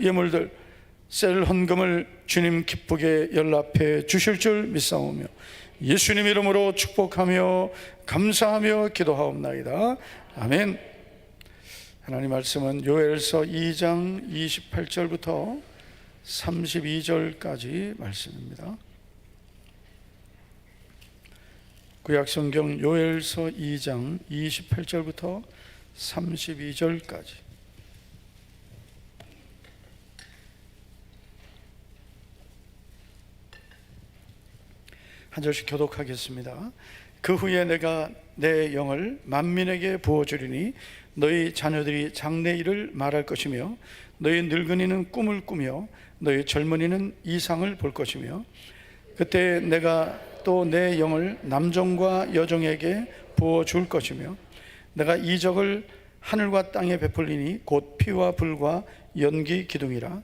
예물들 셀 헌금을 주님 기쁘게 연락해 주실 줄 믿사오며 예수님 이름으로 축복하며 감사하며 기도하옵나이다. 아멘. 하나님 말씀은 요엘서 2장 28절부터 32절까지 말씀입니다. 구약성경 요엘서 2장 28절부터 32절까지. 한 절씩 교독하겠습니다. 그 후에 내가 내 영을 만민에게 부어주리니 너희 자녀들이 장래일을 말할 것이며 너희 늙은이는 꿈을 꾸며 너희 젊은이는 이상을 볼 것이며 그때 내가 또 내 영을 남종과 여종에게 부어줄 것이며 내가 이적을 하늘과 땅에 베풀리니 곧 피와 불과 연기 기둥이라.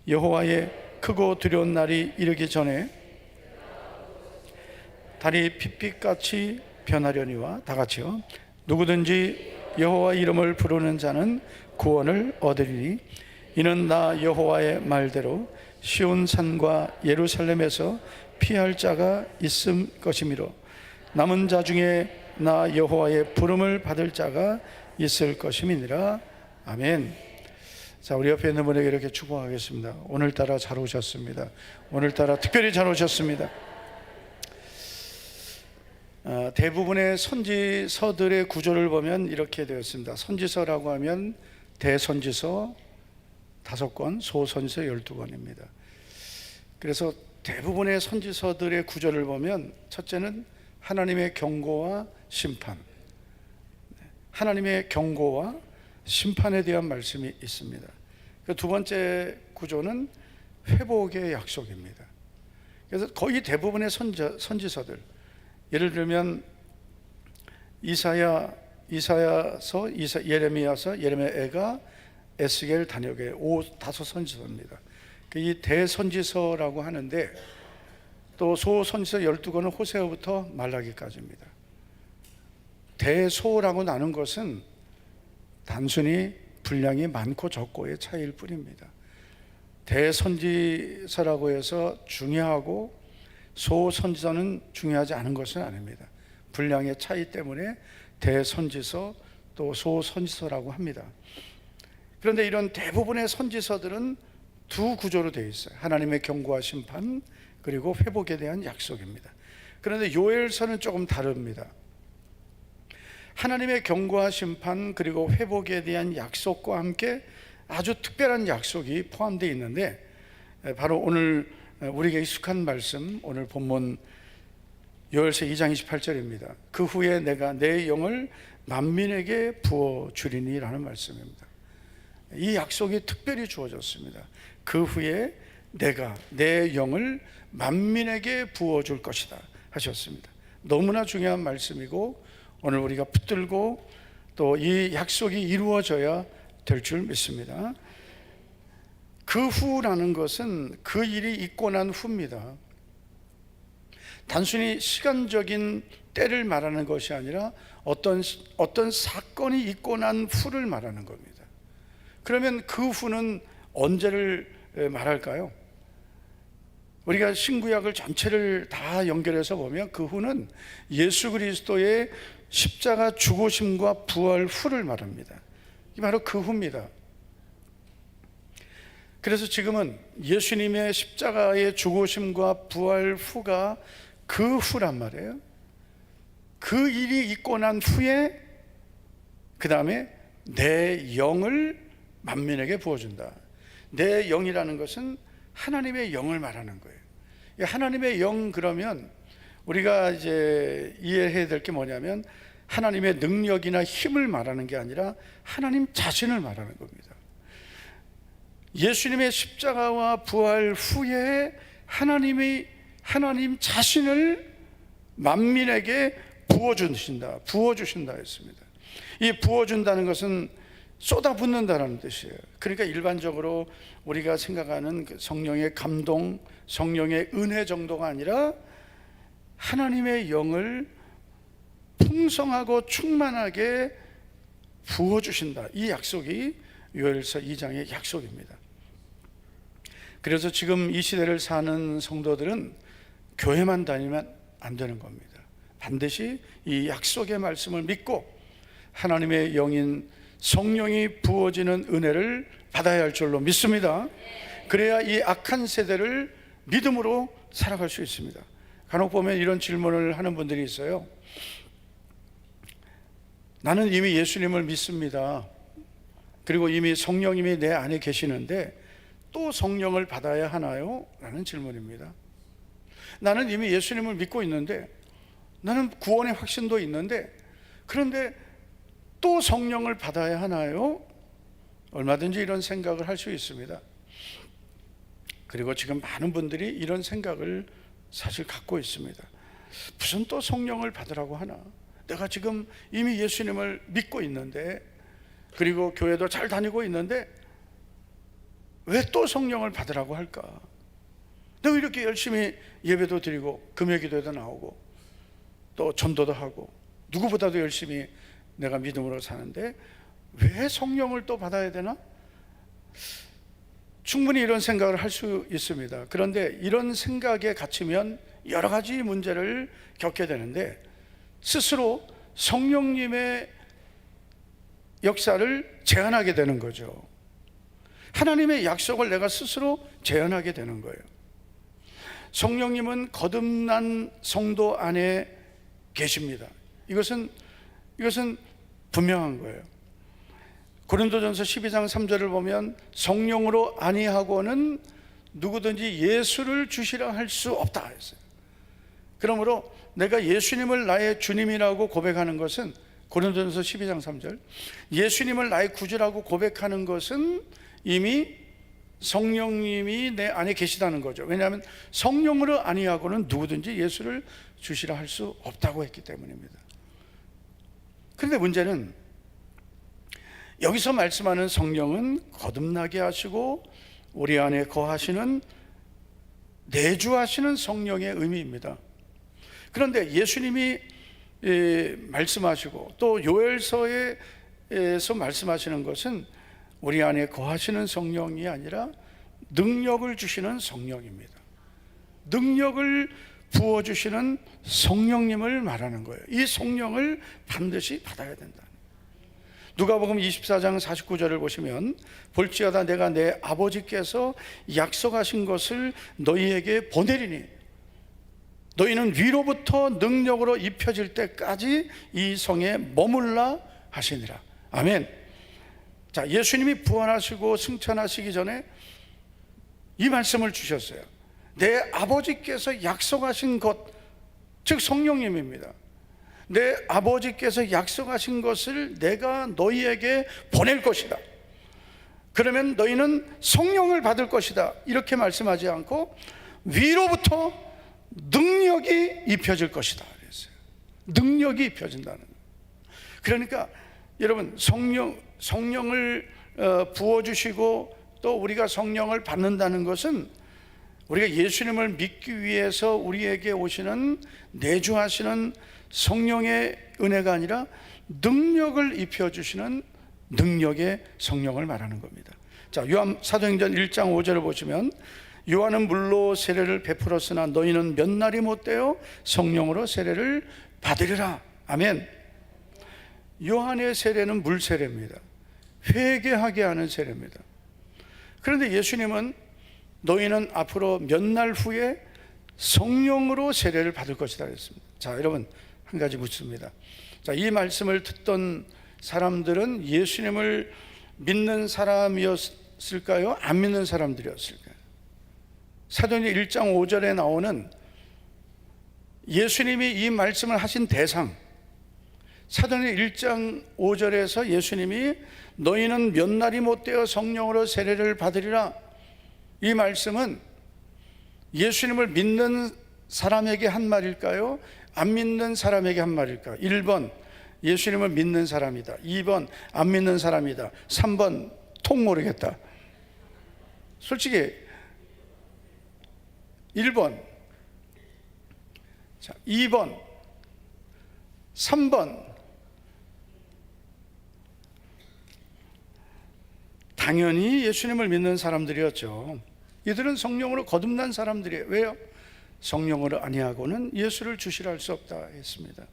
여호와의 크고 두려운 날이 이르기 전에 달이 핏빛같이 변하려니와. 다 같이요. 누구든지 여호와 이름을 부르는 자는 구원을 얻으리니 이는 나 여호와의 말대로 시온 산과 예루살렘에서 피할 자가 있음 것이미로. 남은 자 중에 나 여호와의 부름을 받을 자가 있을 것임이니라. 아멘. 자, 우리 옆에 있는 분에게 이렇게 축복하겠습니다. 오늘따라 잘 오셨습니다. 오늘따라 특별히 잘 오셨습니다. 대부분의 선지서들의 구조를 보면 이렇게 되어 있습니다. 선지서라고 하면 대선지서 5권, 소선지서 12권입니다. 그래서 대부분의 선지서들의 구조를 보면 첫째는 하나님의 경고와 심판, 하나님의 경고와 심판에 대한 말씀이 있습니다. 두 번째 구조는 회복의 약속입니다. 그래서 거의 대부분의 선지서들, 예를 들면 이사야서, 예레미야서, 예레미야가, 에스겔, 다니엘, 5선지서입니다. 이 대선지서라고 하는데 또 소선지서 12권은 호세아부터 말라기까지입니다. 대소라고 나눈 것은 단순히 분량이 많고 적고의 차이일 뿐입니다. 대선지서라고 해서 중요하고 소선지서는 중요하지 않은 것은 아닙니다. 분량의 차이 때문에 대선지서 또 소선지서라고 합니다. 그런데 이런 대부분의 선지서들은 두 구조로 되어 있어요. 하나님의 경고와 심판, 그리고 회복에 대한 약속입니다. 그런데 요엘서는 조금 다릅니다. 하나님의 경고와 심판 그리고 회복에 대한 약속과 함께 아주 특별한 약속이 포함되어 있는데, 바로 오늘 우리에게 익숙한 말씀, 오늘 본문 요엘서 2장 28절입니다. 그 후에 내가 내 영을 만민에게 부어주리니 라는 말씀입니다. 이 약속이 특별히 주어졌습니다. 그 후에 내가 내 영을 만민에게 부어줄 것이다 하셨습니다. 너무나 중요한 말씀이고 오늘 우리가 붙들고 또 이 약속이 이루어져야 될 줄 믿습니다. 그 후라는 것은 그 일이 있고 난 후입니다. 단순히 시간적인 때를 말하는 것이 아니라 어떤 사건이 있고 난 후를 말하는 겁니다. 그러면 그 후는 언제를 말할까요? 우리가 신구약을 전체를 다 연결해서 보면 그 후는 예수 그리스도의 십자가 죽으심과 부활 후를 말합니다. 이게 바로 그 후입니다. 그래서 지금은 예수님의 십자가의 죽으심과 부활 후가 그 후란 말이에요. 그 일이 있고 난 후에 그 다음에 내 영을 만민에게 부어준다. 내 영이라는 것은 하나님의 영을 말하는 거예요. 하나님의 영, 그러면 우리가 이제 이해해야 될 게 뭐냐면 하나님의 능력이나 힘을 말하는 게 아니라 하나님 자신을 말하는 겁니다. 예수님의 십자가와 부활 후에 하나님 자신을 만민에게 부어주신다 했습니다. 이 부어준다는 것은 쏟아붓는다는 뜻이에요. 그러니까 일반적으로 우리가 생각하는 성령의 감동, 성령의 은혜 정도가 아니라 하나님의 영을 풍성하고 충만하게 부어주신다. 이 약속이 요엘서 2장의 약속입니다. 그래서 지금 이 시대를 사는 성도들은 교회만 다니면 안 되는 겁니다. 반드시 이 약속의 말씀을 믿고 하나님의 영인 성령이 부어지는 은혜를 받아야 할 줄로 믿습니다. 그래야 이 악한 세대를 믿음으로 살아갈 수 있습니다. 간혹 보면 이런 질문을 하는 분들이 있어요. 나는 이미 예수님을 믿습니다. 그리고 이미 성령님이 내 안에 계시는데 또 성령을 받아야 하나요? 라는 질문입니다. 나는 이미 예수님을 믿고 있는데, 나는 구원의 확신도 있는데, 그런데 또 성령을 받아야 하나요? 얼마든지 이런 생각을 할 수 있습니다. 그리고 지금 많은 분들이 이런 생각을 사실 갖고 있습니다. 무슨 또 성령을 받으라고 하나? 내가 지금 이미 예수님을 믿고 있는데, 그리고 교회도 잘 다니고 있는데 왜 또 성령을 받으라고 할까? 내가 이렇게 열심히 예배도 드리고 금요기도에도 나오고 또 전도도 하고 누구보다도 열심히 내가 믿음으로 사는데 왜 성령을 또 받아야 되나? 충분히 이런 생각을 할 수 있습니다. 그런데 이런 생각에 갇히면 여러 가지 문제를 겪게 되는데, 스스로 성령님의 역사를 제한하게 되는 거죠. 하나님의 약속을 내가 스스로 제한하게 되는 거예요. 성령님은 거듭난 성도 안에 계십니다. 이것은 분명한 거예요. 고린도전서 12장 3절을 보면 성령으로 아니하고는 누구든지 예수를 주시라 할 수 없다 했어요. 그러므로 내가 예수님을 나의 주님이라고 고백하는 것은, 고린도전서 12장 3절, 예수님을 나의 구주라고 고백하는 것은 이미 성령님이 내 안에 계시다는 거죠. 왜냐하면 성령으로 아니하고는 누구든지 예수를 주시라 할 수 없다고 했기 때문입니다. 그런데 문제는 여기서 말씀하는 성령은 거듭나게 하시고 우리 안에 거하시는, 내주하시는 성령의 의미입니다. 그런데 예수님이 말씀하시고 또 요엘서에서 말씀하시는 것은 우리 안에 거하시는 성령이 아니라 능력을 주시는 성령입니다. 능력을 부어주시는 성령님을 말하는 거예요. 이 성령을 반드시 받아야 된다. 누가복음 24장 49절을 보시면, 볼지어다 내가 내 아버지께서 약속하신 것을 너희에게 보내리니 너희는 위로부터 능력으로 입혀질 때까지 이 성에 머물라 하시니라. 아멘. 자, 예수님이 부활하시고 승천하시기 전에 이 말씀을 주셨어요. 내 아버지께서 약속하신 것, 즉 성령님입니다. 내 아버지께서 약속하신 것을 내가 너희에게 보낼 것이다. 그러면 너희는 성령을 받을 것이다. 이렇게 말씀하지 않고 위로부터 능력이 입혀질 것이다 그랬어요. 능력이 입혀진다는 거예요. 그러니까 여러분, 성령을 부어주시고 또 우리가 성령을 받는다는 것은 우리가 예수님을 믿기 위해서 우리에게 오시는, 내주하시는 성령의 은혜가 아니라 능력을 입혀주시는 능력의 성령을 말하는 겁니다. 자, 사도행전 1장 5절을 보시면, 요한은 물로 세례를 베풀었으나 너희는 몇 날이 못되어 성령으로 세례를 받으리라. 아멘. 요한의 세례는 물 세례입니다. 회개하게 하는 세례입니다. 그런데 예수님은 너희는 앞으로 몇 날 후에 성령으로 세례를 받을 것이다 그랬습니다. 자, 여러분, 한 가지 묻습니다. 자, 이 말씀을 듣던 사람들은 예수님을 믿는 사람이었을까요? 안 믿는 사람들이었을까요? 사도행전 1장 5절에 나오는 예수님이 이 말씀을 하신 대상, 사도행전 1장 5절에서 예수님이 너희는 몇 날이 못되어 성령으로 세례를 받으리라, 이 말씀은 예수님을 믿는 사람에게 한 말일까요? 안 믿는 사람에게 한 말일까요? 1번 예수님을 믿는 사람이다, 2번 안 믿는 사람이다, 3번 통 모르겠다. 솔직히 1번, 자, 2번, 3번. 당연히 예수님을 믿는 사람들이었죠. 이들은 성령으로 거듭난 사람들이에요. 왜요? 성령으로 아니하고는 예수를 주시라 할 수 없다 했습니다.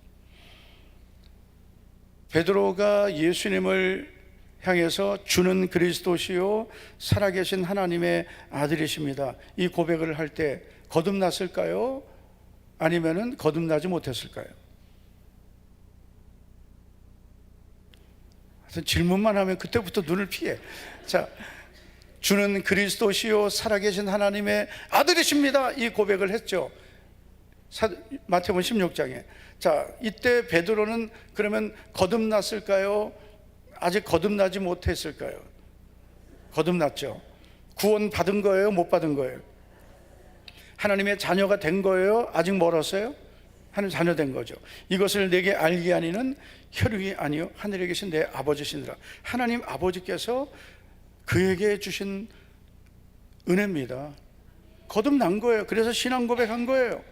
베드로가 예수님을 향해서 주는 그리스도시요 살아계신 하나님의 아들이십니다, 이 고백을 할 때 거듭났을까요? 아니면은 거듭나지 못했을까요? 질문만 하면 그때부터 눈을 피해. 자, 주는 그리스도시요 살아계신 하나님의 아들이십니다, 이 고백을 했죠. 마태복음 16장에. 자, 이때 베드로는 그러면 거듭났을까요? 아직 거듭나지 못했을까요? 거듭났죠. 구원 받은 거예요? 못 받은 거예요? 하나님의 자녀가 된 거예요? 아직 멀었어요? 하나님 자녀 된 거죠. 이것을 내게 알게 하니는 혈육이 아니요 하늘에 계신 내 아버지시니라. 하나님 아버지께서 그에게 주신 은혜입니다. 거듭난 거예요. 그래서 신앙 고백한 거예요.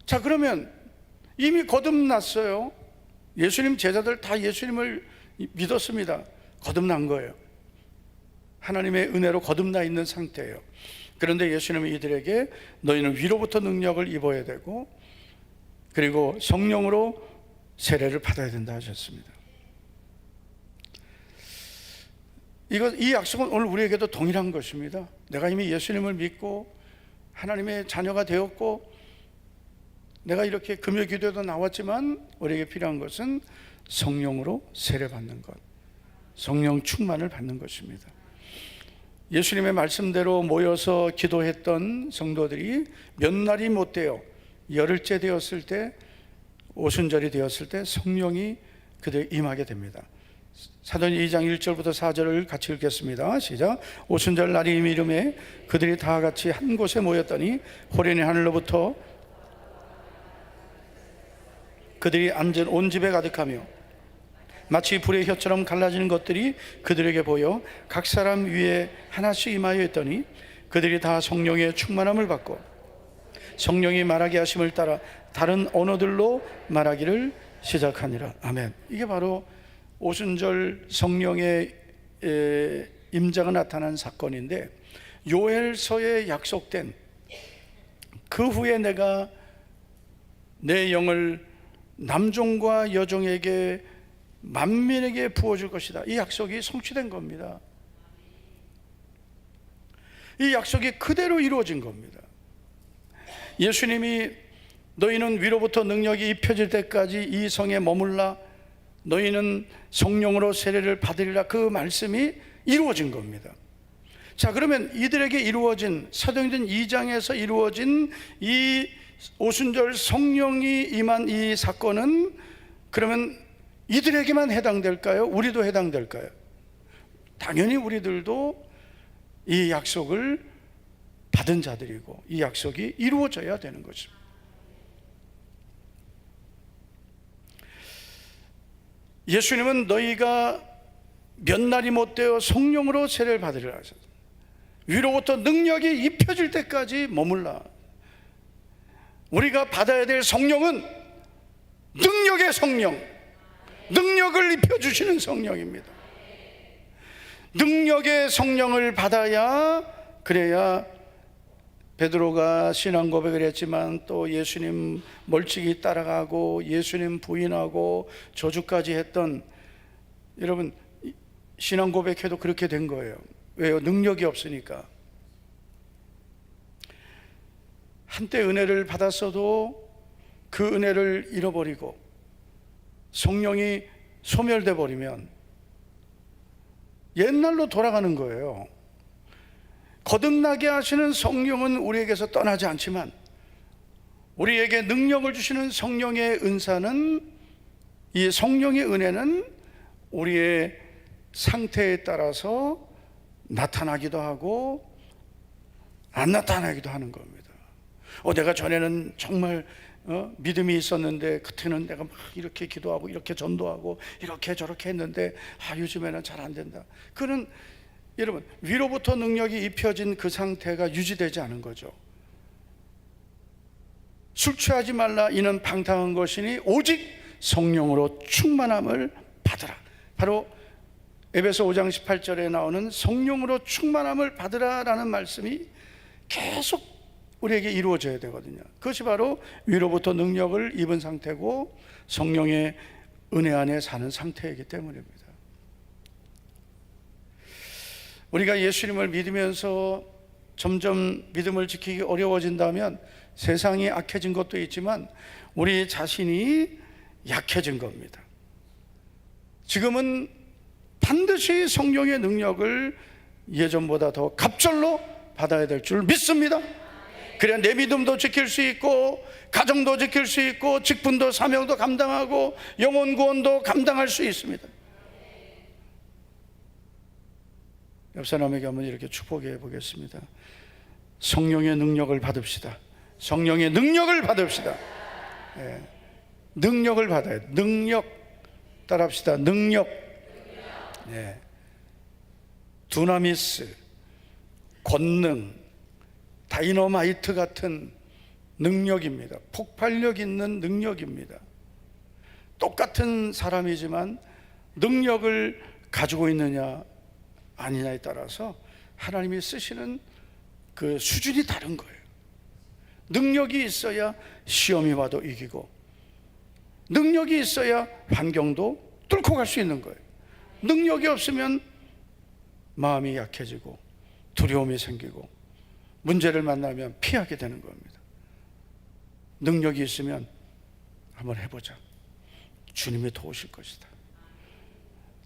자, 그러면 이미 거듭났어요. 예수님 제자들 다 예수님을 믿었습니다. 거듭난 거예요. 하나님의 은혜로 거듭나 있는 상태예요. 그런데 예수님은 이들에게 너희는 위로부터 능력을 입어야 되고 그리고 성령으로 세례를 받아야 된다 하셨습니다. 이 약속은 오늘 우리에게도 동일한 것입니다. 내가 이미 예수님을 믿고 하나님의 자녀가 되었고 내가 이렇게 금요 기도에도 나왔지만 우리에게 필요한 것은 성령으로 세례받는 것, 성령 충만을 받는 것입니다. 예수님의 말씀대로 모여서 기도했던 성도들이 몇 날이 못 되어 열흘째 되었을 때, 오순절이 되었을 때 성령이 그들에게 임하게 됩니다. 사도행전 2장 1절부터 4절을 같이 읽겠습니다. 시작. 오순절 날이 이름에 그들이 다 같이 한 곳에 모였더니 호련히 하늘로부터 그들이 앉은 온 집에 가득하며 마치 불의 혀처럼 갈라지는 것들이 그들에게 보여 각 사람 위에 하나씩 임하여 있더니 그들이 다 성령의 충만함을 받고 성령이 말하게 하심을 따라 다른 언어들로 말하기를 시작하니라. 아멘. 이게 바로 오순절 성령의 임자가 나타난 사건인데, 요엘서에 약속된 그 후에 내가 내 영을 남종과 여종에게 만민에게 부어줄 것이다, 이 약속이 성취된 겁니다. 이 약속이 그대로 이루어진 겁니다. 예수님이 너희는 위로부터 능력이 입혀질 때까지 이 성에 머물라, 너희는 성령으로 세례를 받으리라, 그 말씀이 이루어진 겁니다. 자, 그러면 이들에게 이루어진 사도행전 2장에서 이루어진 이 오순절 성령이 임한 이 사건은 그러면 이들에게만 해당될까요? 우리도 해당될까요? 당연히 우리들도 이 약속을 받은 자들이고 이 약속이 이루어져야 되는 것입니다. 예수님은 너희가 몇 날이 못 되어 성령으로 세례를 받으리라 하셨습니다. 위로부터 능력이 입혀질 때까지 머물라. 우리가 받아야 될 성령은 능력의 성령, 능력을 입혀주시는 성령입니다. 능력의 성령을 받아야, 그래야 베드로가 신앙 고백을 했지만 또 예수님 멀찍이 따라가고 예수님 부인하고 저주까지 했던, 여러분 신앙 고백해도 그렇게 된 거예요. 왜요? 능력이 없으니까. 한때 은혜를 받았어도 그 은혜를 잃어버리고 성령이 소멸돼 버리면 옛날로 돌아가는 거예요. 거듭나게 하시는 성령은 우리에게서 떠나지 않지만 우리에게 능력을 주시는 성령의 은사는, 이 성령의 은혜는 우리의 상태에 따라서 나타나기도 하고 안 나타나기도 하는 겁니다. 내가 전에는 정말 믿음이 있었는데 그때는 내가 막 이렇게 기도하고 이렇게 전도하고 이렇게 저렇게 했는데 요즘에는 잘 안 된다. 그는 여러분 위로부터 능력이 입혀진 그 상태가 유지되지 않은 거죠. 술 취하지 말라, 이는 방탕한 것이니 오직 성령으로 충만함을 받으라. 바로 에베소 5장 18절에 나오는 성령으로 충만함을 받으라라는 말씀이 계속 우리에게 이루어져야 되거든요. 그것이 바로 위로부터 능력을 입은 상태고 성령의 은혜 안에 사는 상태이기 때문입니다. 우리가 예수님을 믿으면서 점점 믿음을 지키기 어려워진다면 세상이 악해진 것도 있지만 우리 자신이 약해진 겁니다. 지금은 반드시 성령의 능력을 예전보다 더 갑절로 받아야 될 줄 믿습니다. 그래야 내 믿음도 지킬 수 있고 가정도 지킬 수 있고 직분도 사명도 감당하고 영혼 구원도 감당할 수 있습니다. 옆 사람에게 한번 이렇게 축복해 보겠습니다. 성령의 능력을 받읍시다. 성령의 능력을 받읍시다. 네. 능력을 받아야 돼. 능력 따라합시다. 능력. 네. 두나미스, 권능, 다이너마이트 같은 능력입니다. 폭발력 있는 능력입니다. 똑같은 사람이지만 능력을 가지고 있느냐 아니냐에 따라서 하나님이 쓰시는 그 수준이 다른 거예요. 능력이 있어야 시험이 와도 이기고, 능력이 있어야 환경도 뚫고 갈 수 있는 거예요. 능력이 없으면 마음이 약해지고 두려움이 생기고 문제를 만나면 피하게 되는 겁니다. 능력이 있으면 한번 해보자. 주님이 도우실 것이다.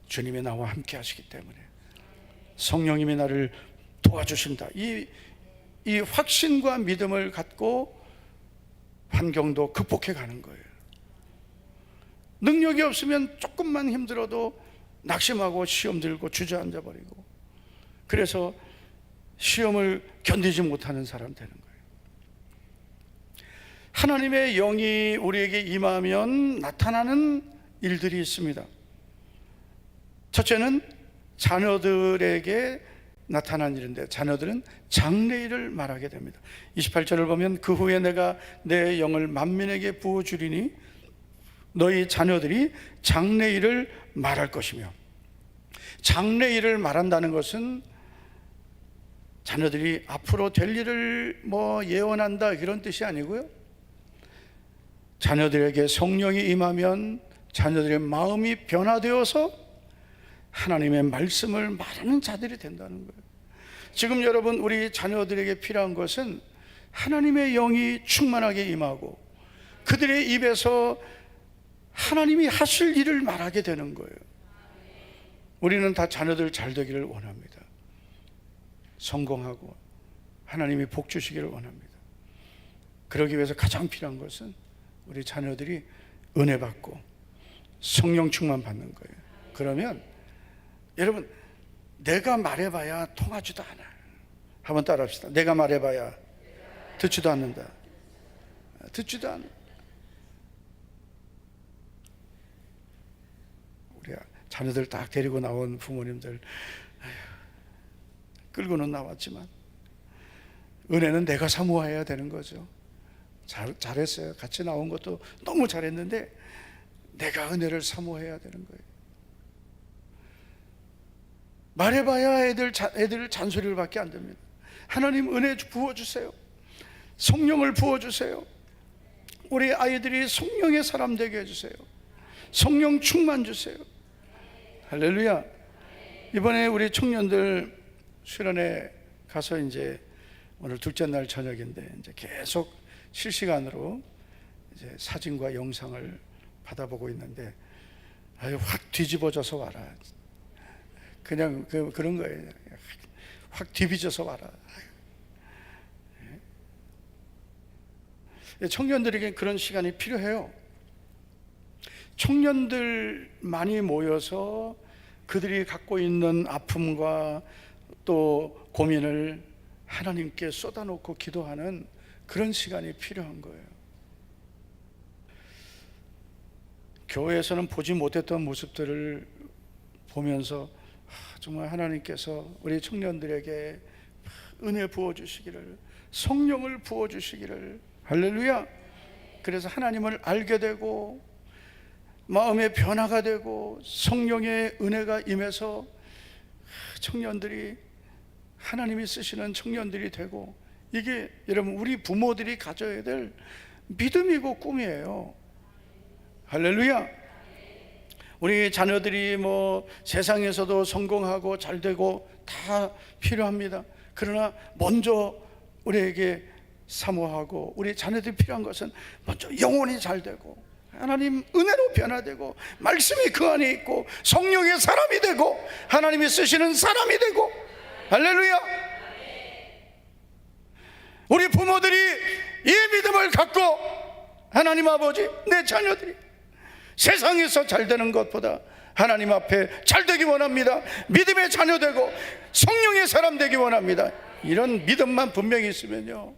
주님이 나와 함께 하시기 때문에 성령님이 나를 도와주신다. 이 확신과 믿음을 갖고 환경도 극복해 가는 거예요. 능력이 없으면 조금만 힘들어도 낙심하고 시험 들고 주저앉아 버리고, 그래서 시험을 견디지 못하는 사람 되는 거예요. 하나님의 영이 우리에게 임하면 나타나는 일들이 있습니다. 첫째는 자녀들에게 나타난 일인데, 자녀들은 장래일을 말하게 됩니다. 28절을 보면 그 후에 내가 내 영을 만민에게 부어주리니 너희 자녀들이 장래일을 말할 것이며, 장래일을 말한다는 것은 자녀들이 앞으로 될 일을 예언한다 이런 뜻이 아니고요, 자녀들에게 성령이 임하면 자녀들의 마음이 변화되어서 하나님의 말씀을 말하는 자들이 된다는 거예요. 지금 여러분, 우리 자녀들에게 필요한 것은 하나님의 영이 충만하게 임하고 그들의 입에서 하나님이 하실 일을 말하게 되는 거예요. 우리는 다 자녀들 잘 되기를 원합니다. 성공하고 하나님이 복 주시기를 원합니다. 그러기 위해서 가장 필요한 것은 우리 자녀들이 은혜 받고 성령 충만 받는 거예요. 그러면 여러분, 내가 말해봐야 통하지도 않아. 한번 따라합시다. 내가 말해봐야 듣지도 않는다. 듣지도 않아. 우리 자녀들 딱 데리고 나온 부모님들, 끌고는 나왔지만 은혜는 내가 사모해야 되는 거죠. 잘했어요. 같이 나온 것도 너무 잘했는데 내가 은혜를 사모해야 되는 거예요. 말해봐야 애들 잔소리를 밖에 안 됩니다. 하나님 은혜 부어주세요. 성령을 부어주세요. 우리 아이들이 성령의 사람 되게 해주세요. 성령 충만 주세요. 할렐루야. 이번에 우리 청년들 수련회 가서 이제 오늘 둘째 날 저녁인데 이제 계속 실시간으로 이제 사진과 영상을 받아보고 있는데, 확 뒤집어져서 와라. 그냥 그런 거예요. 확 뒤집어져서 와라. 청년들에게 그런 시간이 필요해요. 청년들 많이 모여서 그들이 갖고 있는 아픔과 또 고민을 하나님께 쏟아놓고 기도하는 그런 시간이 필요한 거예요. 교회에서는 보지 못했던 모습들을 보면서 정말 하나님께서 우리 청년들에게 은혜 부어주시기를, 성령을 부어주시기를, 할렐루야. 그래서 하나님을 알게 되고 마음의 변화가 되고 성령의 은혜가 임해서 청년들이 하나님이 쓰시는 청년들이 되고, 이게 여러분 우리 부모들이 가져야 될 믿음이고 꿈이에요. 할렐루야. 우리 자녀들이 뭐 세상에서도 성공하고 잘 되고 다 필요합니다. 그러나 먼저 우리에게 사모하고 우리 자녀들이 필요한 것은 먼저 영혼이 잘 되고 하나님 은혜로 변화되고 말씀이 그 안에 있고 성령의 사람이 되고 하나님이 쓰시는 사람이 되고. 할렐루야. 우리 부모들이 이 믿음을 갖고 하나님 아버지, 내 자녀들이 세상에서 잘 되는 것보다 하나님 앞에 잘 되기 원합니다. 믿음의 자녀 되고 성령의 사람 되기 원합니다. 이런 믿음만 분명히 있으면요,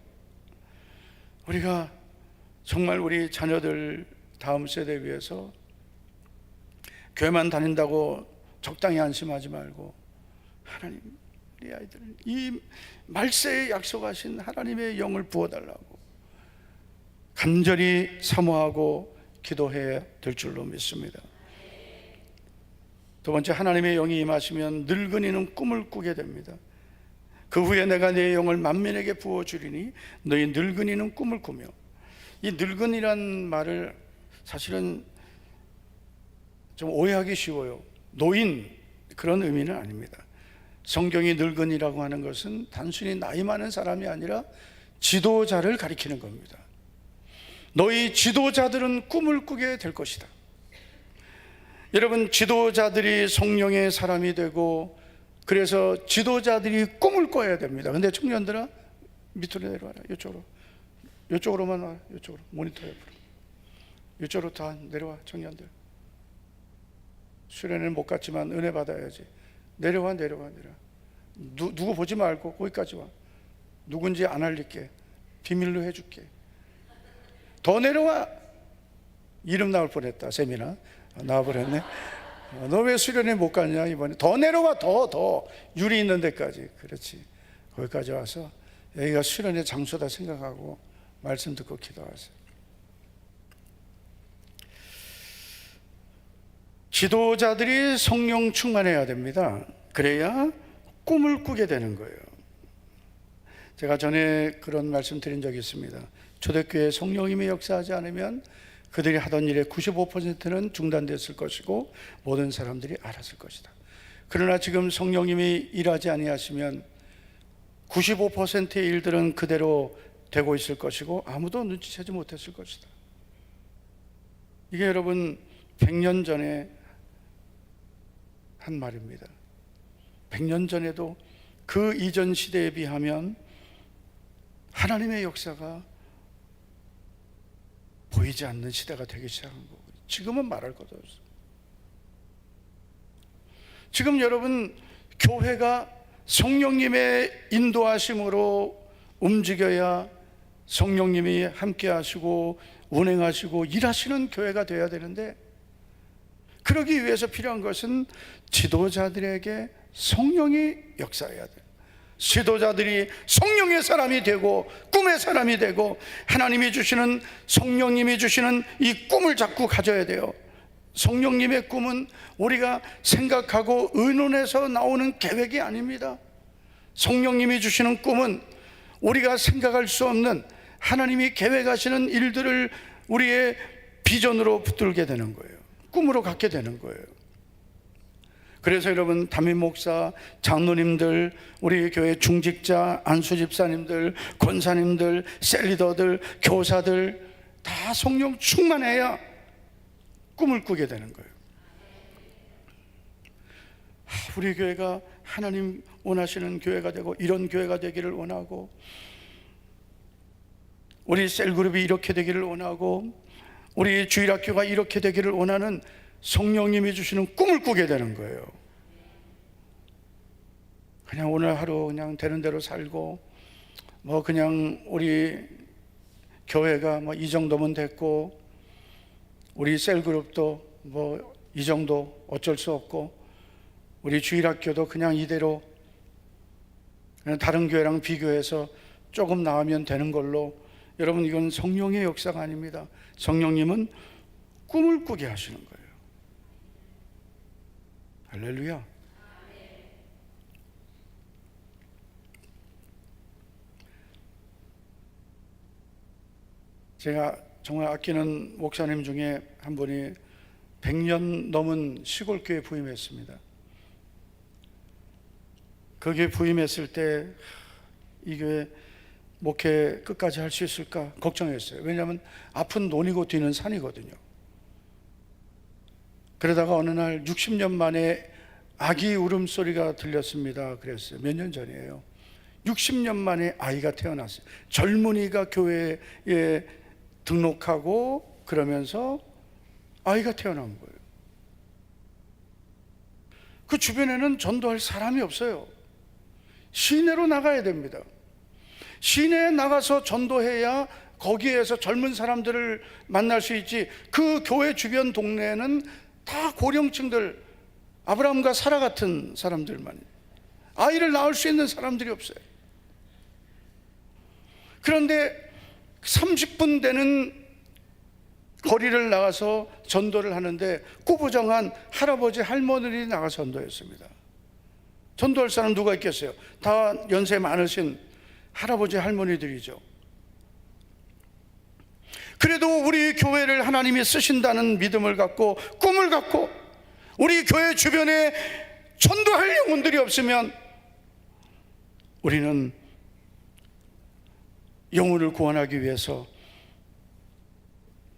우리가 정말 우리 자녀들 다음 세대 위해서 교회만 다닌다고 적당히 안심하지 말고, 하나님 우리 아이들은 이 말세에 약속하신 하나님의 영을 부어달라고 간절히 사모하고 기도해야 될 줄로 믿습니다. 두 번째, 하나님의 영이 임하시면 늙은이는 꿈을 꾸게 됩니다. 그 후에 내가 내 영을 만민에게 부어주리니 너희 늙은이는 꿈을 꾸며. 이 늙은이란 말을 사실은 좀 오해하기 쉬워요. 노인, 그런 의미는 아닙니다. 성경이 늙은이라고 하는 것은 단순히 나이 많은 사람이 아니라 지도자를 가리키는 겁니다. 너희 지도자들은 꿈을 꾸게 될 것이다. 여러분, 지도자들이 성령의 사람이 되고, 그래서 지도자들이 꿈을 꿔야 됩니다. 근데 청년들아, 밑으로 내려와라. 이쪽으로만 와라. 이쪽으로, 모니터 옆으로. 이쪽으로 다 내려와. 청년들, 수련회는 못 갔지만 은혜 받아야지. 내려와. 누구 보지 말고 거기까지 와. 누군지 안 알릴게. 비밀로 해줄게. 더 내려와. 이름 나올 뻔했다. 세미나 나와버렸네. 너 왜 수련회 못 갔냐 이번에. 더 내려와. 더 유리 있는 데까지. 그렇지. 거기까지 와서 여기가 수련회 장소다 생각하고 말씀 듣고 기도하세요. 지도자들이 성령 충만해야 됩니다. 그래야 꿈을 꾸게 되는 거예요. 제가 전에 그런 말씀 드린 적이 있습니다. 초대교회에 성령님이 역사하지 않으면 그들이 하던 일의 95%는 중단됐을 것이고 모든 사람들이 알았을 것이다. 그러나 지금 성령님이 일하지 아니하시면 95%의 일들은 그대로 되고 있을 것이고 아무도 눈치채지 못했을 것이다. 이게 여러분 100년 전에 한 말입니다. 100년 전에도 그 이전 시대에 비하면 하나님의 역사가 보이지 않는 시대가 되기 시작한 거고, 지금은 말할 것도 없어. 지금 여러분, 교회가 성령님의 인도하심으로 움직여야 성령님이 함께 하시고 운행하시고 일하시는 교회가 되어야 되는데, 그러기 위해서 필요한 것은 지도자들에게 성령이 역사해야 돼요. 지도자들이 성령의 사람이 되고 꿈의 사람이 되고 하나님이 주시는, 성령님이 주시는 이 꿈을 자꾸 가져야 돼요. 성령님의 꿈은 우리가 생각하고 의논해서 나오는 계획이 아닙니다. 성령님이 주시는 꿈은 우리가 생각할 수 없는 하나님이 계획하시는 일들을 우리의 비전으로 붙들게 되는 거예요. 꿈으로 갖게 되는 거예요. 그래서 여러분, 담임 목사, 장로님들, 우리 교회 중직자, 안수 집사님들, 권사님들, 셀리더들, 교사들 다 성령 충만해야 꿈을 꾸게 되는 거예요. 우리 교회가 하나님 원하시는 교회가 되고 이런 교회가 되기를 원하고, 우리 셀그룹이 이렇게 되기를 원하고, 우리 주일학교가 이렇게 되기를 원하는 성령님이 주시는 꿈을 꾸게 되는 거예요. 그냥 오늘 하루 그냥 되는 대로 살고, 뭐 그냥 우리 교회가 뭐 이 정도면 됐고, 우리 셀그룹도 뭐 이 정도 어쩔 수 없고, 우리 주일학교도 그냥 이대로 그냥 다른 교회랑 비교해서 조금 나으면 되는 걸로. 여러분, 이건 성령의 역사가 아닙니다. 성령님은 꿈을 꾸게 하시는 거예요. 할렐루야. 제가 정말 아끼는 목사님 중에 한 분이 100년 넘은 시골교회 부임했습니다. 거기에 부임했을 때 이 교회 목회 끝까지 할 수 있을까 걱정했어요. 왜냐하면 앞은 논이고 뒤는 산이거든요. 그러다가 어느 날 60년 만에 아기 울음소리가 들렸습니다. 그랬어요. 몇 년 전이에요. 60년 만에 아이가 태어났어요. 젊은이가 교회에 등록하고 그러면서 아이가 태어난 거예요. 그 주변에는 전도할 사람이 없어요. 시내로 나가야 됩니다. 시내에 나가서 전도해야 거기에서 젊은 사람들을 만날 수 있지. 그 교회 주변 동네는 다 고령층들, 아브라함과 사라 같은 사람들만, 아이를 낳을 수 있는 사람들이 없어요. 그런데 30분 되는 거리를 나가서 전도를 하는데 꾸부정한 할아버지 할머니들이 나가서 전도했습니다. 전도할 사람 누가 있겠어요? 다 연세 많으신 할아버지 할머니들이죠. 그래도 우리 교회를 하나님이 쓰신다는 믿음을 갖고 꿈을 갖고 우리 교회 주변에 전도할 영혼들이 없으면 우리는 영혼을 구원하기 위해서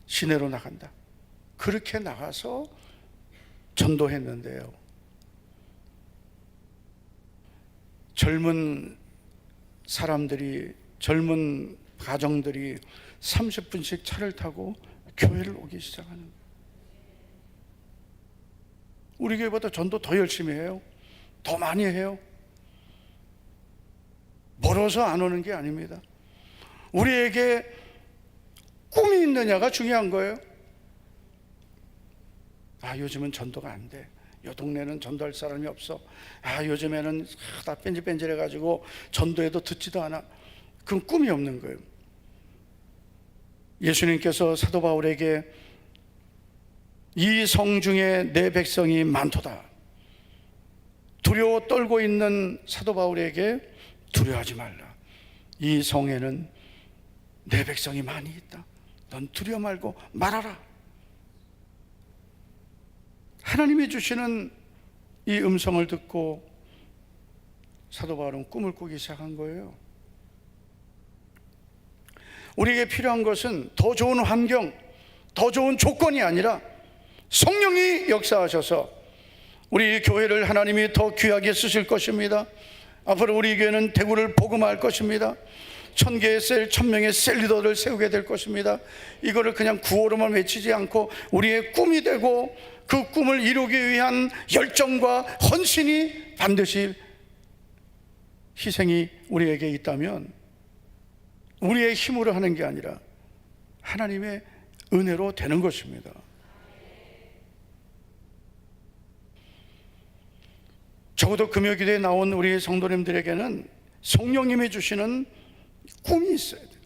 시내로 나간다. 그렇게 나가서 전도했는데요, 젊은 사람들이, 젊은 가정들이 30분씩 차를 타고 교회를 오기 시작하는 거예요. 우리 교회보다 전도 더 열심히 해요. 더 많이 해요. 멀어서 안 오는 게 아닙니다. 우리에게 꿈이 있느냐가 중요한 거예요. 요즘은 전도가 안 돼. 이 동네는 전도할 사람이 없어. 요즘에는 다 뺀질뺀질해가지고 전도해도 듣지도 않아. 그건 꿈이 없는 거예요. 예수님께서 사도 바울에게 이 성 중에 내 백성이 많도다, 두려워 떨고 있는 사도 바울에게 두려워하지 말라. 이 성에는 내 백성이 많이 있다. 넌 두려워 말고 말하라. 하나님이 주시는 이 음성을 듣고 사도 바울은 꿈을 꾸기 시작한 거예요. 우리에게 필요한 것은 더 좋은 환경, 더 좋은 조건이 아니라 성령이 역사하셔서 우리 교회를 하나님이 더 귀하게 쓰실 것입니다. 앞으로 우리 교회는 대구를 복음화할 것입니다. 1000개의 셀, 1000명의 셀 리더를 세우게 될 것입니다. 이거를 그냥 구호로만 외치지 않고 우리의 꿈이 되고 그 꿈을 이루기 위한 열정과 헌신이 반드시 희생이 우리에게 있다면 우리의 힘으로 하는 게 아니라 하나님의 은혜로 되는 것입니다. 적어도 금요기도에 나온 우리 성도님들에게는 성령님이 주시는 꿈이 있어야 돼요.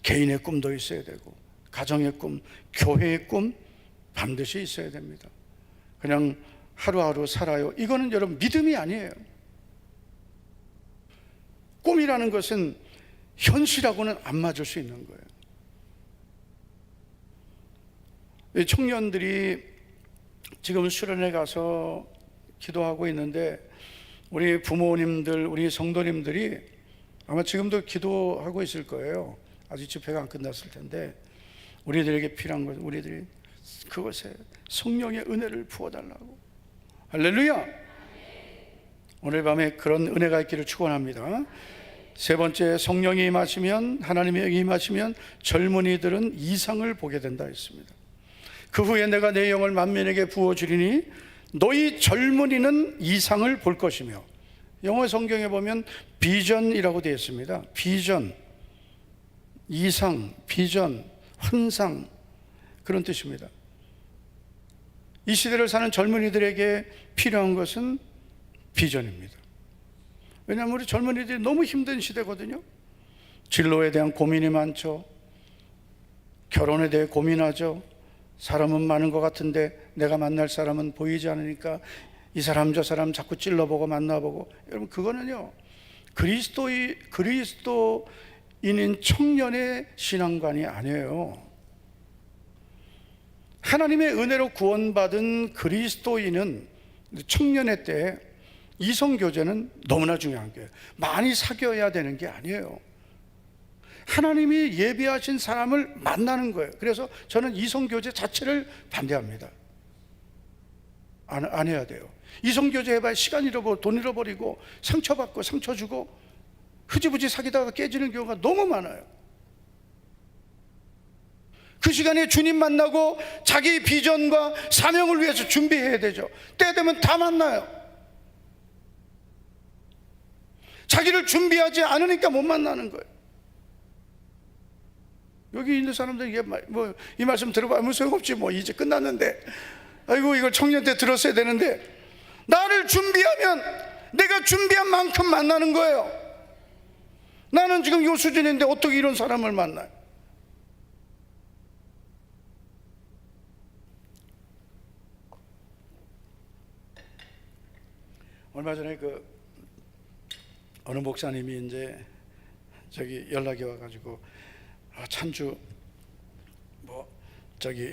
개인의 꿈도 있어야 되고 가정의 꿈, 교회의 꿈 반드시 있어야 됩니다. 그냥 하루하루 살아요, 이거는 여러분 믿음이 아니에요. 꿈이라는 것은 현실하고는 안 맞을 수 있는 거예요. 청년들이 지금 수련회 가서 기도하고 있는데 우리 부모님들, 우리 성도님들이 아마 지금도 기도하고 있을 거예요. 아직 집회가 안 끝났을 텐데 우리들에게 필요한 것은 우리들이 그것에 성령의 은혜를 부어달라고. 할렐루야. 오늘 밤에 그런 은혜가 있기를 축원합니다. 세 번째, 성령이 임하시면, 하나님의 영이 임하시면 젊은이들은 이상을 보게 된다 했습니다. 그 후에 내가 내 영을 만민에게 부어주리니 너희 젊은이는 이상을 볼 것이며, 영어 성경에 보면 비전이라고 되어 있습니다. 비전, 이상, 비전, 환상, 그런 뜻입니다. 이 시대를 사는 젊은이들에게 필요한 것은 비전입니다. 왜냐하면 우리 젊은이들이 너무 힘든 시대거든요. 진로에 대한 고민이 많죠. 결혼에 대해 고민하죠. 사람은 많은 것 같은데 내가 만날 사람은 보이지 않으니까 이 사람 저 사람 자꾸 찔러보고 만나보고. 여러분, 그거는요 그리스도의 인인 청년의 신앙관이 아니에요. 하나님의 은혜로 구원받은 그리스도인은 청년의 때 이성교제는 너무나 중요한 거예요. 많이 사귀어야 되는 게 아니에요. 하나님이 예비하신 사람을 만나는 거예요. 그래서 저는 이성교제 자체를 반대합니다. 안 해야 돼요. 이성교제 해봐야 시간 잃어버리고 돈 잃어버리고 상처받고 상처 주고 흐지부지 사귀다가 깨지는 경우가 너무 많아요. 그 시간에 주님 만나고 자기 비전과 사명을 위해서 준비해야 되죠. 때 되면 다 만나요. 자기를 준비하지 않으니까 못 만나는 거예요. 여기 있는 사람들 이 말씀 들어봐면 소용없지 이제 끝났는데, 아이고 이걸 청년 때 들었어야 되는데, 나를 준비하면 내가 준비한 만큼 만나는 거예요. 나는 지금 이 수준인데 어떻게 이런 사람을 만나요? 얼마 전에 어느 목사님이 이제 연락이 와가지고 찬주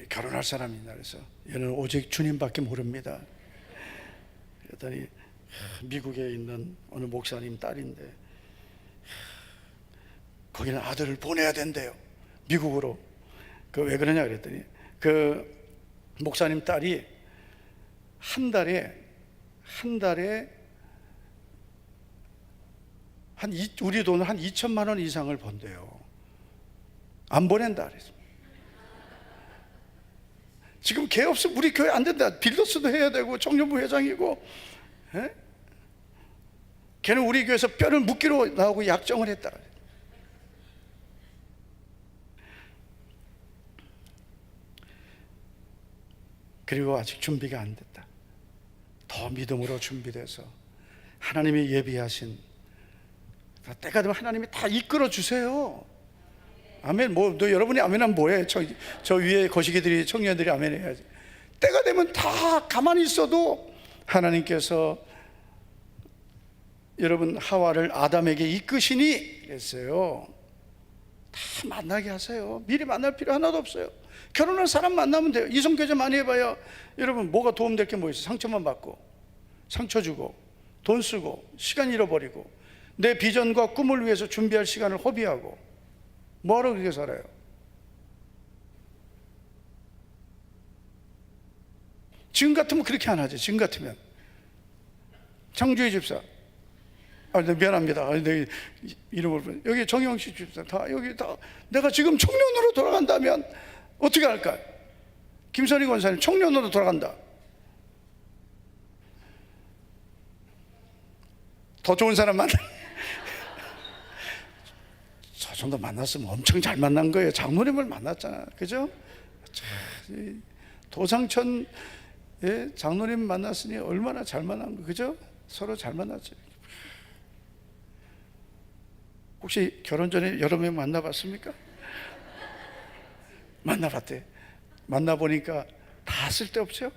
결혼할 사람이 있나 그래서 얘는 오직 주님밖에 모릅니다. 그랬더니 미국에 있는 어느 목사님 딸인데 거기는 아들을 보내야 된대요. 미국으로. 왜 그러냐 그랬더니 목사님 딸이 한 달에 우리 돈을 한 2천만 원 이상을 번대요. 안 보낸다 그랬어. 지금 걔 없으면 우리 교회 안 된다. 빌더스도 해야 되고 청년부 회장이고, 걔는 우리 교회에서 뼈를 묻기로 나오고 약정을 했다. 그리고 아직 준비가 안 됐다. 더 믿음으로 준비돼서 하나님이 예비하신, 때가 되면 하나님이 다 이끌어 주세요. 아멘. 여러분이 아멘하면 뭐해? 저 위에 거시기들이, 청년들이 아멘 해야지. 때가 되면 다 가만히 있어도 하나님께서 여러분 하와를 아담에게 이끄시니 했어요. 다 만나게 하세요. 미리 만날 필요 하나도 없어요. 결혼한 사람 만나면 돼요. 이성교제 많이 해봐야 여러분 뭐가 도움될 게 뭐 있어요? 상처만 받고 상처 주고 돈 쓰고 시간 잃어버리고 내 비전과 꿈을 위해서 준비할 시간을 허비하고 뭐하러 그렇게 살아요? 지금 같으면 그렇게 안 하지. 지금 같으면 장주희 집사, 미안합니다. 내 이름을 여기 정영식 집사 여기 다 내가 지금 청년으로 돌아간다면 어떻게 할까요? 김선희 권사님 청년으로 돌아간다. 더 좋은 사람 만나. 저 정도 만났으면 엄청 잘 만난 거예요. 장로님을 만났잖아, 그죠? 도상천 장로님 만났으니 얼마나 잘 만난 거예요, 그죠? 서로 잘 만났죠. 혹시 결혼 전에 여러 명 만나봤습니까? 만나봤대. 만나보니까 다 쓸데없어요.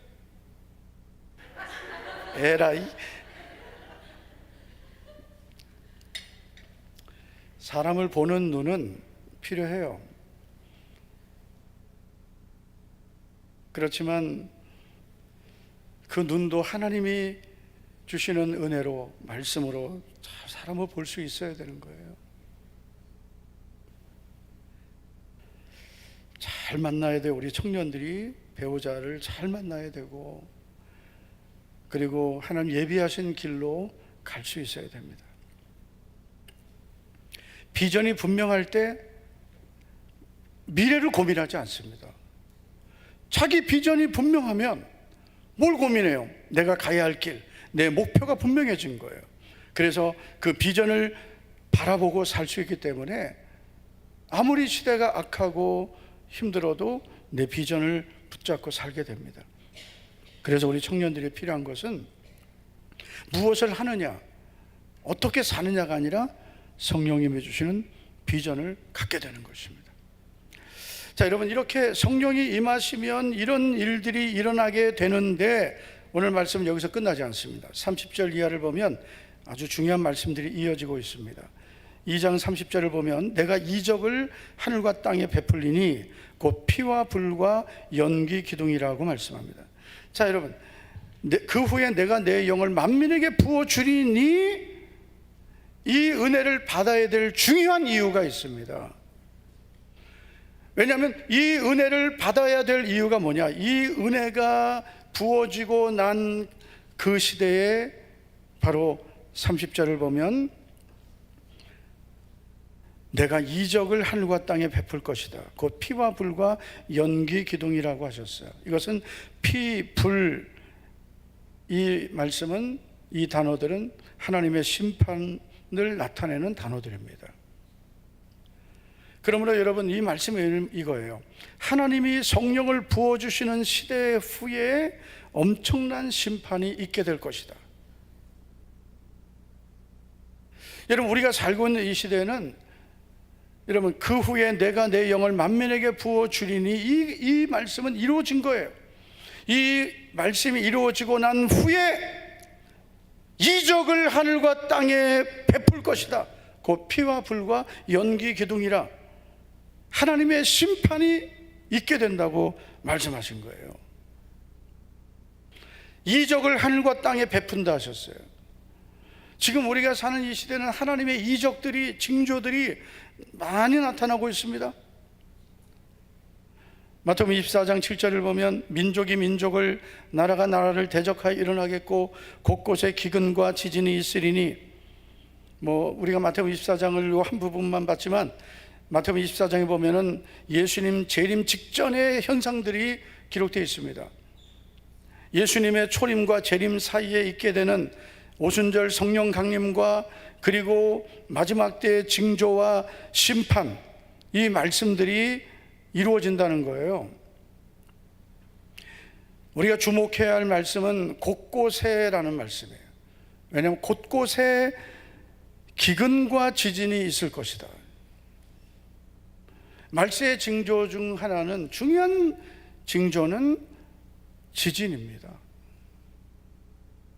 에라이. 사람을 보는 눈은 필요해요. 그렇지만 그 눈도 하나님이 주시는 은혜로, 말씀으로 사람을 볼 수 있어야 되는 거예요. 잘 만나야 돼요. 우리 청년들이 배우자를 잘 만나야 되고, 그리고 하나님 예비하신 길로 갈 수 있어야 됩니다. 비전이 분명할 때 미래를 고민하지 않습니다. 자기 비전이 분명하면 뭘 고민해요? 내가 가야 할 길, 내 목표가 분명해진 거예요. 그래서 그 비전을 바라보고 살 수 있기 때문에 아무리 시대가 악하고 힘들어도 내 비전을 붙잡고 살게 됩니다. 그래서 우리 청년들이 필요한 것은 무엇을 하느냐, 어떻게 사느냐가 아니라 성령님이 주시는 비전을 갖게 되는 것입니다. 자, 여러분, 이렇게 성령이 임하시면 이런 일들이 일어나게 되는데 오늘 말씀은 여기서 끝나지 않습니다. 30절 이하를 보면 아주 중요한 말씀들이 이어지고 있습니다. 2장 30절을 보면 내가 이적을 하늘과 땅에 베풀리니 곧 피와 불과 연기 기둥이라고 말씀합니다. 자, 여러분, 그 후에 내가 내 영을 만민에게 부어주리니, 이 은혜를 받아야 될 중요한 이유가 있습니다. 왜냐하면 이 은혜를 받아야 될 이유가 뭐냐? 이 은혜가 부어지고 난 그 시대에 바로 30절을 보면 내가 이적을 하늘과 땅에 베풀 것이다. 곧 피와 불과 연기 기둥이라고 하셨어요. 이것은 피, 불, 이 말씀은, 이 단어들은 하나님의 심판을 나타내는 단어들입니다. 그러므로 여러분, 이 말씀은 이거예요. 하나님이 성령을 부어주시는 시대 후에 엄청난 심판이 있게 될 것이다. 여러분, 우리가 살고 있는 이 시대는, 여러분, 그 후에 내가 내 영을 만민에게 부어주리니, 이 말씀은 이루어진 거예요. 이 말씀이 이루어지고 난 후에 이적을 하늘과 땅에 베풀 것이다. 곧 피와 불과 연기 기둥이라, 하나님의 심판이 있게 된다고 말씀하신 거예요. 이적을 하늘과 땅에 베푼다 하셨어요. 지금 우리가 사는 이 시대는 하나님의 이적들이, 징조들이 많이 나타나고 있습니다. 마태복음 24장 7절을 보면 민족이 민족을, 나라가 나라를 대적하여 일어나겠고 곳곳에 기근과 지진이 있으리니, 우리가 마태복음 24장을 한 부분만 봤지만 마태복음 24장에 보면은 예수님 재림 직전의 현상들이 기록되어 있습니다. 예수님의 초림과 재림 사이에 있게 되는 오순절 성령 강림과 그리고 마지막 때의 징조와 심판, 이 말씀들이 이루어진다는 거예요. 우리가 주목해야 할 말씀은 곳곳에라는 말씀이에요. 왜냐하면 곳곳에 기근과 지진이 있을 것이다. 말세의 징조 중 하나는, 중요한 징조는 지진입니다.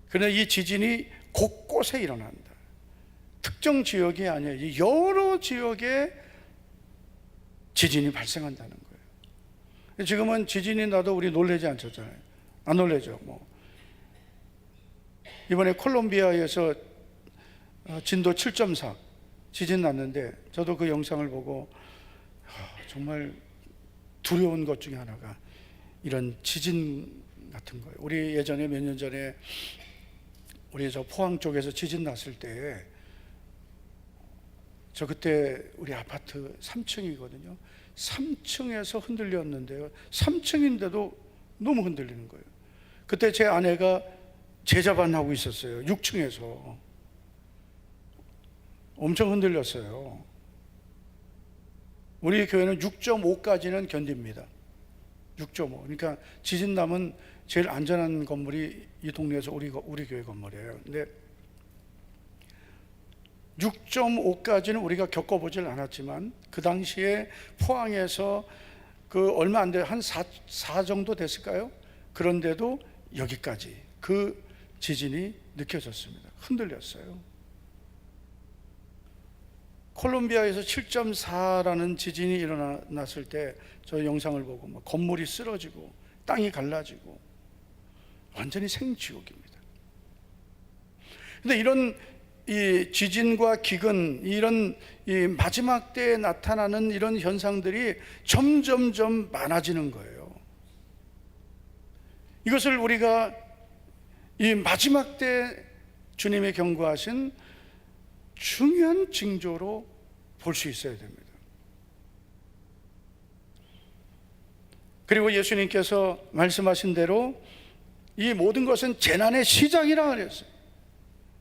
그러나 이 지진이 곳곳에 일어난다. 특정 지역이 아니라 여러 지역에 지진이 발생한다는 거예요. 지금은 지진이 나도 우리 놀라지 않잖아요. 안 놀라죠. 이번에 콜롬비아에서 진도 7.4 지진 났는데, 저도 그 영상을 보고 정말 두려운 것 중에 하나가 이런 지진 같은 거예요. 우리 예전에 몇 년 전에 우리 저 포항 쪽에서 지진 났을 때, 저 그때 우리 아파트 3층이거든요. 3층에서 흔들렸는데요, 3층인데도 너무 흔들리는 거예요. 그때 제 아내가 제자반하고 있었어요. 6층에서 엄청 흔들렸어요. 우리 교회는 6.5까지는 견딥니다. 6.5. 그러니까 지진 나면 제일 안전한 건물이 이 동네에서 우리 교회 건물이에요. 근데 6.5까지는 우리가 겪어보질 않았지만, 그 당시에 포항에서 그 얼마 안 돼, 한 4 정도 됐을까요? 그런데도 여기까지 그 지진이 느껴졌습니다. 흔들렸어요. 콜롬비아에서 7.4라는 지진이 일어났을 때 저 영상을 보고 건물이 쓰러지고 땅이 갈라지고 완전히 생지옥입니다. 그런데 이런 이 지진과 기근, 이런 이 마지막 때에 나타나는 이런 현상들이 점점점 많아지는 거예요. 이것을 우리가 이 마지막 때 주님이 경고하신 중요한 징조로 볼 수 있어야 됩니다. 그리고 예수님께서 말씀하신 대로 이 모든 것은 재난의 시작이라 그랬어요.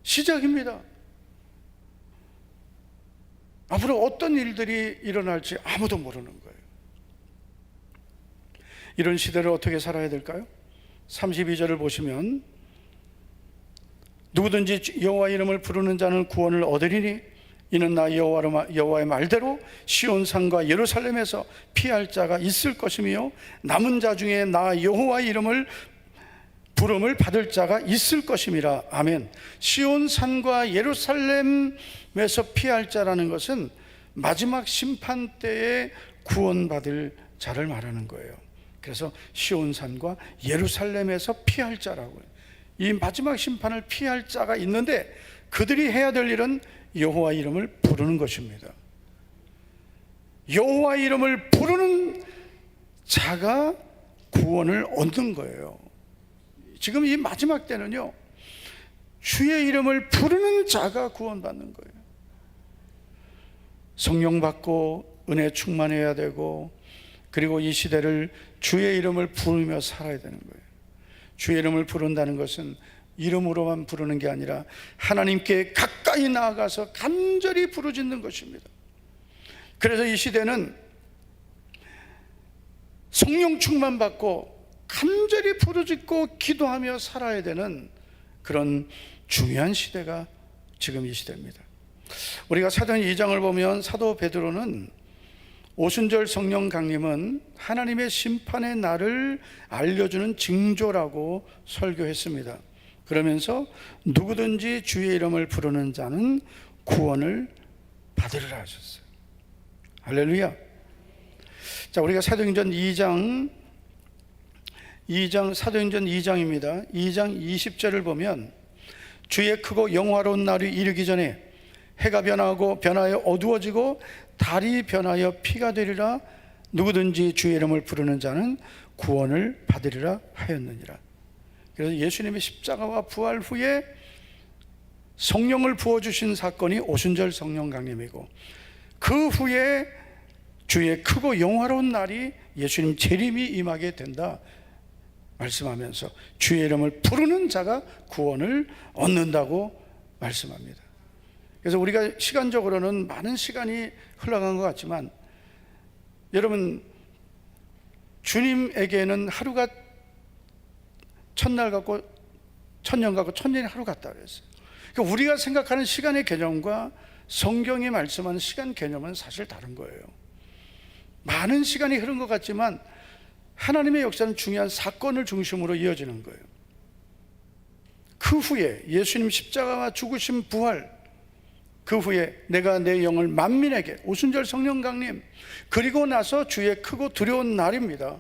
시작입니다. 앞으로 어떤 일들이 일어날지 아무도 모르는 거예요. 이런 시대를 어떻게 살아야 될까요? 32절을 보시면, 누구든지 여호와 이름을 부르는 자는 구원을 얻으리니 이는 나 여호와의 말대로 시온산과 예루살렘에서 피할 자가 있을 것이며, 남은 자 중에 나 여호와의 이름을 부름을 받을 자가 있을 것임이라. 아멘. 시온 산과 예루살렘에서 피할 자라는 것은 마지막 심판 때에 구원받을 자를 말하는 거예요. 그래서 시온 산과 예루살렘에서 피할 자라고요. 이 마지막 심판을 피할 자가 있는데 그들이 해야 될 일은 여호와 이름을 부르는 것입니다. 여호와 이름을 부르는 자가 구원을 얻는 거예요. 지금 이 마지막 때는요, 주의 이름을 부르는 자가 구원받는 거예요. 성령 받고 은혜 충만해야 되고, 그리고 이 시대를 주의 이름을 부르며 살아야 되는 거예요. 주의 이름을 부른다는 것은 이름으로만 부르는 게 아니라 하나님께 가까이 나아가서 간절히 부르짖는 것입니다. 그래서 이 시대는 성령 충만 받고 간절히 부르짖고 기도하며 살아야 되는 그런 중요한 시대가 지금 이 시대입니다. 우리가 사도행 2장을 보면 사도 베드로는 오순절 성령 강림은 하나님의 심판의 날을 알려주는 징조라고 설교했습니다. 그러면서 누구든지 주의 이름을 부르는 자는 구원을 받으리라 하셨어요. 할렐루야. 자, 우리가 사도행전 2장 사도행전 2장입니다. 2장 20절을 보면 주의 크고 영화로운 날이 이르기 전에 해가 변하여 어두워지고 달이 변하여 피가 되리라. 누구든지 주의 이름을 부르는 자는 구원을 받으리라 하였느니라. 그래서 예수님의 십자가와 부활 후에 성령을 부어주신 사건이 오순절 성령 강림이고, 그 후에 주의 크고 영화로운 날이 예수님 재림이 임하게 된다 말씀하면서 주의 이름을 부르는 자가 구원을 얻는다고 말씀합니다. 그래서 우리가 시간적으로는 많은 시간이 흘러간 것 같지만, 여러분, 주님에게는 하루가 천날 같고 천년 같고 천년이 하루 같다 그랬어요. 그러니까 우리가 생각하는 시간의 개념과 성경이 말씀하는 시간 개념은 사실 다른 거예요. 많은 시간이 흐른 것 같지만 하나님의 역사는 중요한 사건을 중심으로 이어지는 거예요. 그 후에 예수님 십자가와 죽으심 부활, 그 후에 내가 내 영을 만민에게, 오순절 성령 강림, 그리고 나서 주의 크고 두려운 날입니다.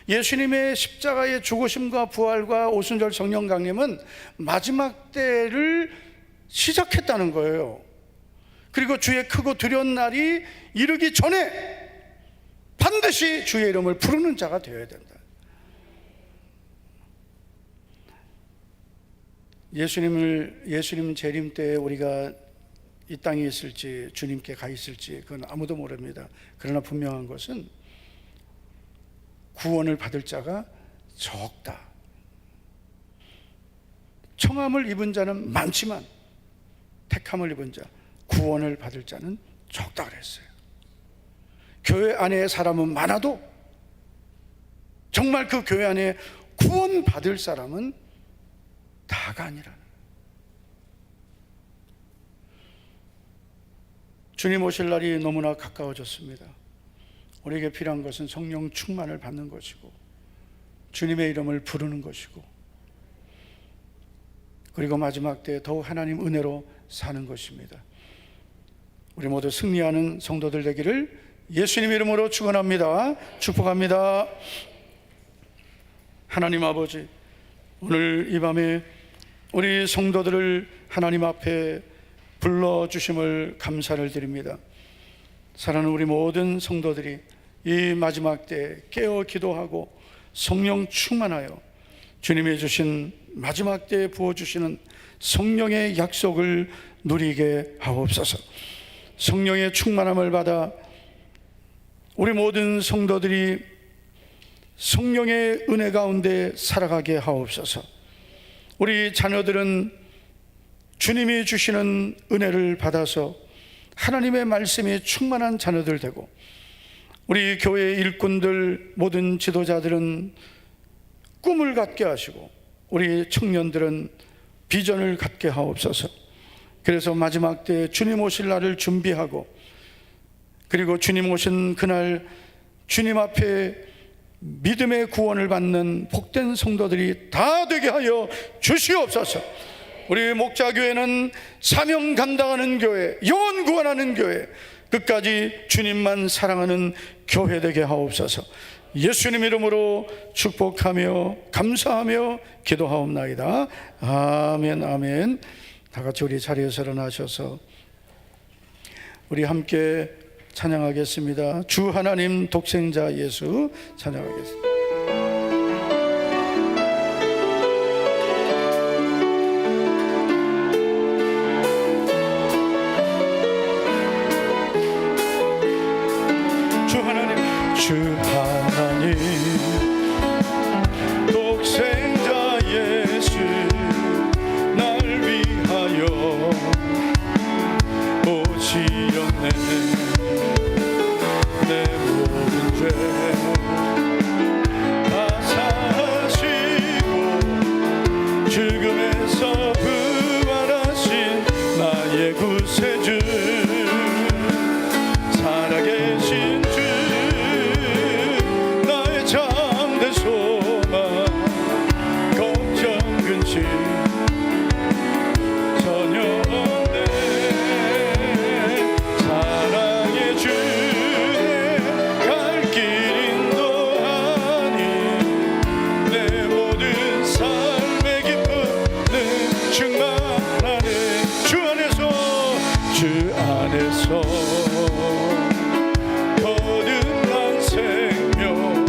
예수님의 십자가의 죽으심과 부활과 오순절 성령 강림은 마지막 때를 시작했다는 거예요. 그리고 주의 크고 두려운 날이 이르기 전에 반드시 주의 이름을 부르는 자가 되어야 된다. 예수님 재림 때 우리가 이 땅에 있을지 주님께 가 있을지 그건 아무도 모릅니다. 그러나 분명한 것은 구원을 받을 자가 적다. 청함을 입은 자는 많지만 택함을 입은 자, 구원을 받을 자는 적다 그랬어요. 교회 안에 사람은 많아도 정말 그 교회 안에 구원 받을 사람은 다가 아니라는. 주님 오실 날이 너무나 가까워졌습니다. 우리에게 필요한 것은 성령 충만을 받는 것이고, 주님의 이름을 부르는 것이고, 그리고 마지막 때 더욱 하나님 은혜로 사는 것입니다. 우리 모두 승리하는 성도들 되기를 예수님 이름으로 축원합니다. 축복합니다. 하나님 아버지, 오늘 이 밤에 우리 성도들을 하나님 앞에 불러주심을 감사를 드립니다. 사랑하는 우리 모든 성도들이 이 마지막 때 깨어 기도하고 성령 충만하여 주님이 주신 마지막 때에 부어주시는 성령의 약속을 누리게 하옵소서. 성령의 충만함을 받아 우리 모든 성도들이 성령의 은혜 가운데 살아가게 하옵소서. 우리 자녀들은 주님이 주시는 은혜를 받아서 하나님의 말씀이 충만한 자녀들 되고, 우리 교회 일꾼들 모든 지도자들은 꿈을 갖게 하시고, 우리 청년들은 비전을 갖게 하옵소서. 그래서 마지막 때 주님 오실 날을 준비하고, 그리고 주님 오신 그날 주님 앞에 믿음의 구원을 받는 복된 성도들이 다 되게 하여 주시옵소서. 우리 목자교회는 사명 감당하는 교회, 영혼 구원하는 교회, 끝까지 주님만 사랑하는 교회 되게 하옵소서. 예수님 이름으로 축복하며 감사하며 기도하옵나이다. 아멘, 아멘. 다 같이 우리 자리에서 일어나셔서 우리 함께 찬양하겠습니다. 주 하나님 독생자 예수 찬양하겠습니다. 주 하나님 독생자 예수 날 위하여 오시었네. 내 모든 죄 다 사하시고 죽음에서 부활하신 나의 구세주 살아계신 참된 소망 걱정 근심 전혀 없네. 사랑의 주의 갈 길 인도하니 내 모든 삶의 기쁨은 충만하네. 주 안에서 거듭난 생명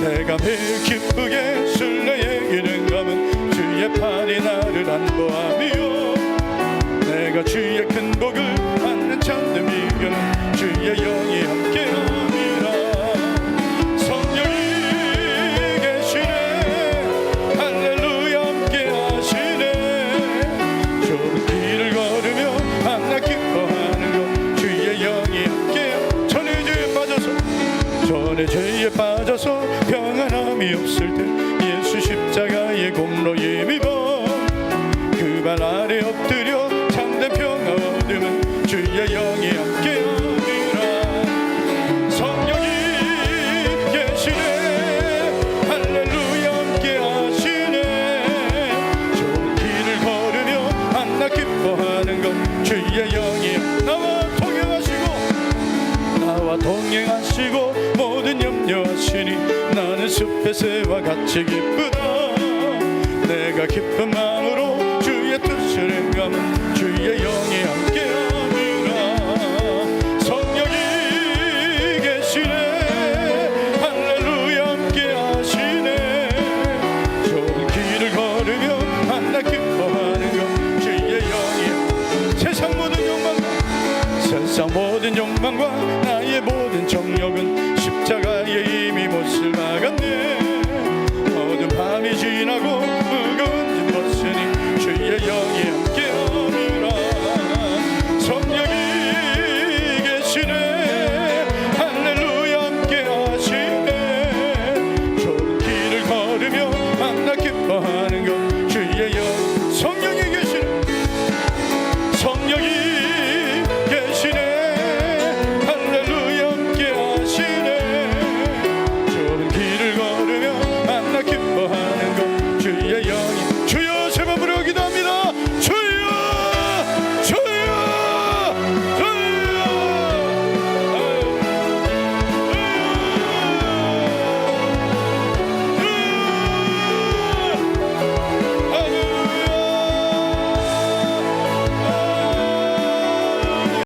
내가 매일 기쁘게 순례의 길을 가면 주의 팔이 나를 안보하며 내가 주의 큰 복을 받는 참된 비결은 주의 영이 함께함이라. 성령이 계시네 할렐루야 함께하시네. 좋은 길을 걸으며 만나 기뻐하는 것 주의 영이 함께. 전에 죄에 빠져서 평안함이 없을 때 예수 십자가의 공로 힘입어 그 염려하시니 나는 숲의 새와 같이 기쁘다. 내가 기쁜 마음으로 주의 뜻을 행하면 주의 영이